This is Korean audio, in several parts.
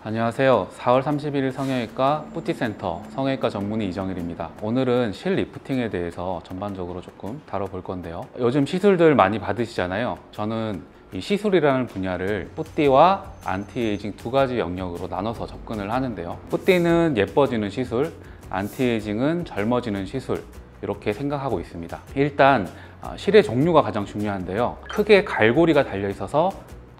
안녕하세요. 4월 31일 성형외과 뿌띠센터 성형외과 전문의 이정일입니다. 오늘은 실 리프팅에 대해서 전반적으로 조금 다뤄볼 건데요. 요즘 시술들 많이 받으시잖아요. 저는 이 시술이라는 분야를 뿌띠와 안티에이징 두 가지 영역으로 나눠서 접근을 하는데요. 뿌띠는 예뻐지는 시술, 안티에이징은 젊어지는 시술, 이렇게 생각하고 있습니다. 일단 실의 종류가 가장 중요한데요. 크게 갈고리가 달려 있어서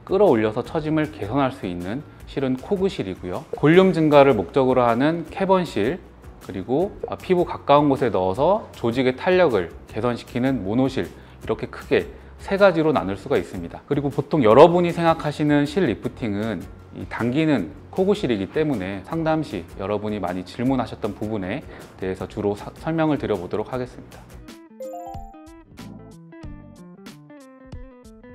끌어올려서 처짐을 개선할 수 있는 실은 코그실이고요. 볼륨 증가를 목적으로 하는 캐번실, 그리고 피부 가까운 곳에 넣어서 조직의 탄력을 개선시키는 모노실, 이렇게 크게 세 가지로 나눌 수가 있습니다. 그리고 보통 여러분이 생각하시는 실 리프팅은 이 당기는 코그실이기 때문에 상담 시 여러분이 많이 질문하셨던 부분에 대해서 주로 설명을 드려보도록 하겠습니다.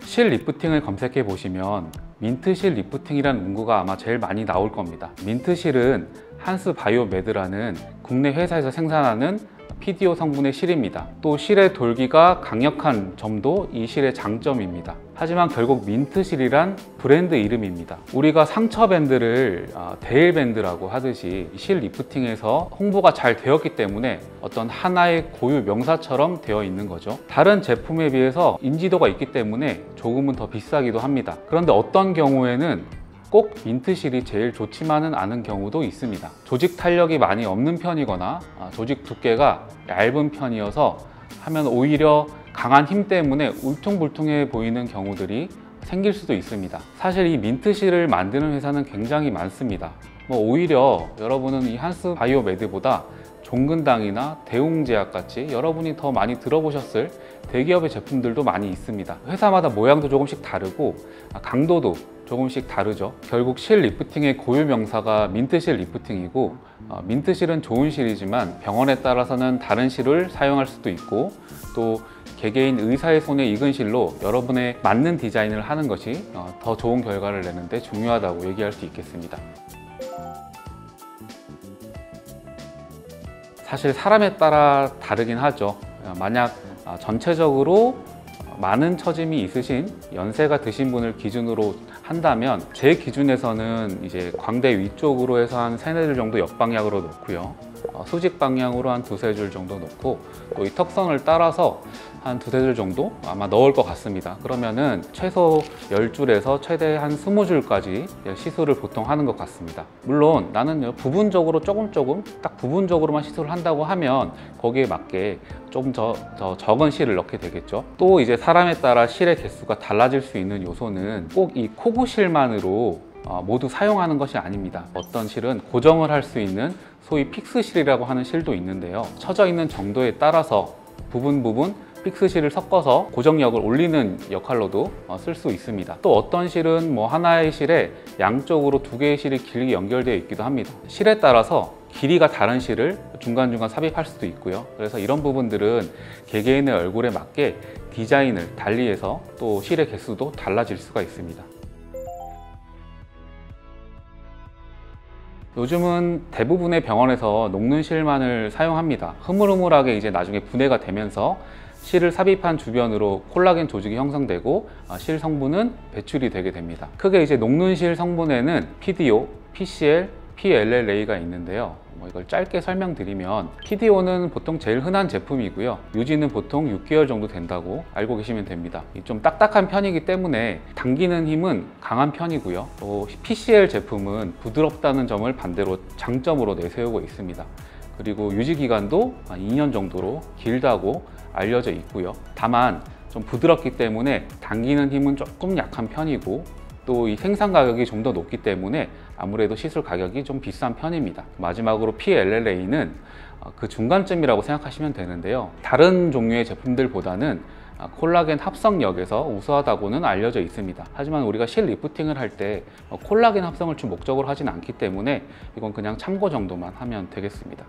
실 리프팅을 검색해 보시면 민트실 리프팅이라는 문구가 아마 제일 많이 나올 겁니다. 민트실은 한스 바이오메드라는 국내 회사에서 생산하는 PDO 성분의 실입니다. 또 실의 돌기가 강력한 점도 이 실의 장점입니다. 하지만 결국 민트실이란 브랜드 이름입니다. 우리가 상처 밴드를 데일 밴드라고 하듯이 실 리프팅에서 홍보가 잘 되었기 때문에 어떤 하나의 고유 명사처럼 되어 있는 거죠. 다른 제품에 비해서 인지도가 있기 때문에 조금은 더 비싸기도 합니다. 그런데 어떤 경우에는 꼭 민트실이 제일 좋지만은 않은 경우도 있습니다. 조직 탄력이 많이 없는 편이거나 조직 두께가 얇은 편이어서 하면 오히려 강한 힘 때문에 울퉁불퉁해 보이는 경우들이 생길 수도 있습니다. 사실 이 민트실을 만드는 회사는 굉장히 많습니다. 오히려 여러분은 이 한스 바이오메드보다 종근당이나 대웅제약 같이 여러분이 더 많이 들어보셨을 대기업의 제품들도 많이 있습니다. 회사마다 모양도 조금씩 다르고 강도도 조금씩 다르죠. 결국 실 리프팅의 고유 명사가 민트실 리프팅이고, 민트실은 좋은 실이지만 병원에 따라서는 다른 실을 사용할 수도 있고, 또 개개인 의사의 손에 익은 실로 여러분의 맞는 디자인을 하는 것이 더 좋은 결과를 내는데 중요하다고 얘기할 수 있겠습니다. 사실 사람에 따라 다르긴 하죠. 만약 전체적으로 많은 처짐이 있으신 연세가 드신 분을 기준으로 한다면 제 기준에서는 이제 광대 위쪽으로 해서 한 3-4줄 정도 옆방향으로 놓고요. 수직 방향으로 한 2-3줄 정도 놓고, 또 이 턱선을 따라서 한 2-3줄 정도 아마 넣을 것 같습니다. 그러면은 최소 10줄에서 최대 한 20줄까지 시술을 보통 하는 것 같습니다. 물론 나는 부분적으로 조금 딱 부분적으로만 시술을 한다고 하면 거기에 맞게 조금 더 적은 실을 넣게 되겠죠. 또 이제 사람에 따라 실의 개수가 달라질 수 있는 요소는 꼭 이 코그실만으로 모두 사용하는 것이 아닙니다. 어떤 실은 고정을 할 수 있는 소위 픽스실이라고 하는 실도 있는데요. 처져 있는 정도에 따라서 부분 픽스실을 섞어서 고정력을 올리는 역할로도 쓸 수 있습니다. 또 어떤 실은 하나의 실에 양쪽으로 2개의 실이 길게 연결되어 있기도 합니다. 실에 따라서 길이가 다른 실을 중간중간 삽입할 수도 있고요. 그래서 이런 부분들은 개개인의 얼굴에 맞게 디자인을 달리해서 또 실의 개수도 달라질 수가 있습니다. 요즘은 대부분의 병원에서 녹는 실만을 사용합니다. 흐물흐물하게 이제 나중에 분해가 되면서 실을 삽입한 주변으로 콜라겐 조직이 형성되고 실 성분은 배출이 되게 됩니다. 크게 이제 녹는 실 성분에는 PDO, PCL, PLLA가 있는데요. 이걸 짧게 설명드리면 PDO는 보통 제일 흔한 제품이고요. 유지는 보통 6개월 정도 된다고 알고 계시면 됩니다. 좀 딱딱한 편이기 때문에 당기는 힘은 강한 편이고요. 또 PCL 제품은 부드럽다는 점을 반대로 장점으로 내세우고 있습니다. 그리고 유지 기간도 2년 정도로 길다고 알려져 있고요. 다만 좀 부드럽기 때문에 당기는 힘은 조금 약한 편이고, 또 이 생산 가격이 좀 더 높기 때문에 아무래도 시술 가격이 좀 비싼 편입니다. 마지막으로 PLLA는 그 중간쯤이라고 생각하시면 되는데요. 다른 종류의 제품들보다는 콜라겐 합성력에서 우수하다고는 알려져 있습니다. 하지만 우리가 실 리프팅을 할 때 콜라겐 합성을 좀 목적으로 하진 않기 때문에 이건 그냥 참고 정도만 하면 되겠습니다.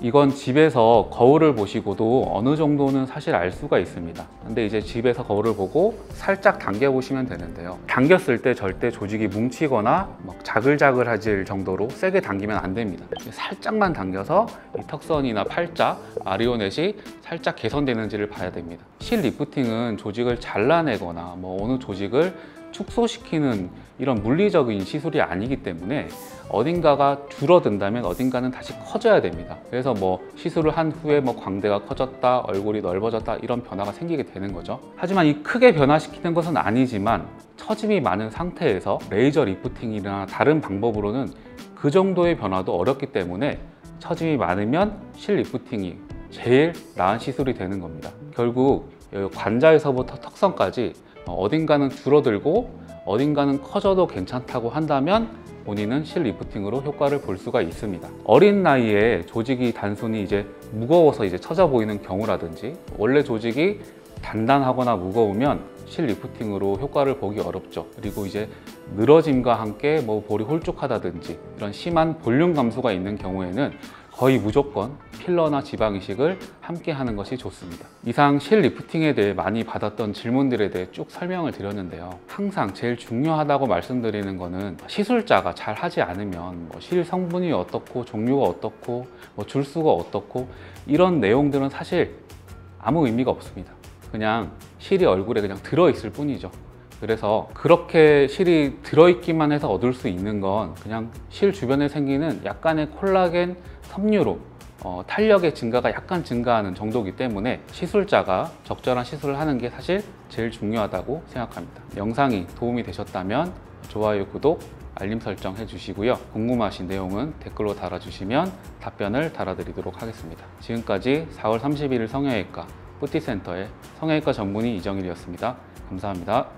이건 집에서 거울을 보시고도 어느 정도는 사실 알 수가 있습니다. 근데 이제 집에서 거울을 보고 살짝 당겨 보시면 되는데요. 당겼을 때 절대 조직이 뭉치거나 막 자글자글해질 정도로 세게 당기면 안 됩니다. 살짝만 당겨서 이 턱선이나 팔자, 마리오넷이 살짝 개선되는지를 봐야 됩니다. 실 리프팅은 조직을 잘라내거나 어느 조직을 축소시키는 이런 물리적인 시술이 아니기 때문에 어딘가가 줄어든다면 어딘가는 다시 커져야 됩니다. 그래서 뭐 시술을 한 후에 뭐 광대가 커졌다, 얼굴이 넓어졌다 이런 변화가 생기게 되는 거죠. 하지만 이 크게 변화시키는 것은 아니지만 처짐이 많은 상태에서 레이저 리프팅이나 다른 방법으로는 그 정도의 변화도 어렵기 때문에 처짐이 많으면 실 리프팅이 제일 나은 시술이 되는 겁니다. 결국 관자에서부터 턱선까지 어딘가는 줄어들고 어딘가는 커져도 괜찮다고 한다면 본인은 실 리프팅으로 효과를 볼 수가 있습니다. 어린 나이에 조직이 단순히 이제 무거워서 이제 처져 보이는 경우라든지 원래 조직이 단단하거나 무거우면 실 리프팅으로 효과를 보기 어렵죠. 그리고 이제 늘어짐과 함께 뭐 볼이 홀쭉하다든지 이런 심한 볼륨 감소가 있는 경우에는 거의 무조건 필러나 지방 이식을 함께 하는 것이 좋습니다. 이상 실 리프팅에 대해 많이 받았던 질문들에 대해 쭉 설명을 드렸는데요. 항상 제일 중요하다고 말씀드리는 거는 시술자가 잘 하지 않으면 뭐 실 성분이 어떻고 종류가 어떻고 뭐 줄수가 어떻고 이런 내용들은 사실 아무 의미가 없습니다. 그냥 실이 얼굴에 그냥 들어있을 뿐이죠. 그래서 그렇게 실이 들어있기만 해서 얻을 수 있는 건 그냥 실 주변에 생기는 약간의 콜라겐 섬유로 탄력의 증가가 약간 증가하는 정도이기 때문에 시술자가 적절한 시술을 하는 게 사실 제일 중요하다고 생각합니다. 영상이 도움이 되셨다면 좋아요, 구독, 알림 설정 해주시고요. 궁금하신 내용은 댓글로 달아주시면 답변을 달아드리도록 하겠습니다. 지금까지 4월 31일 성형외과 뿌띠센터의 성형외과 전문의 이정일이었습니다. 감사합니다.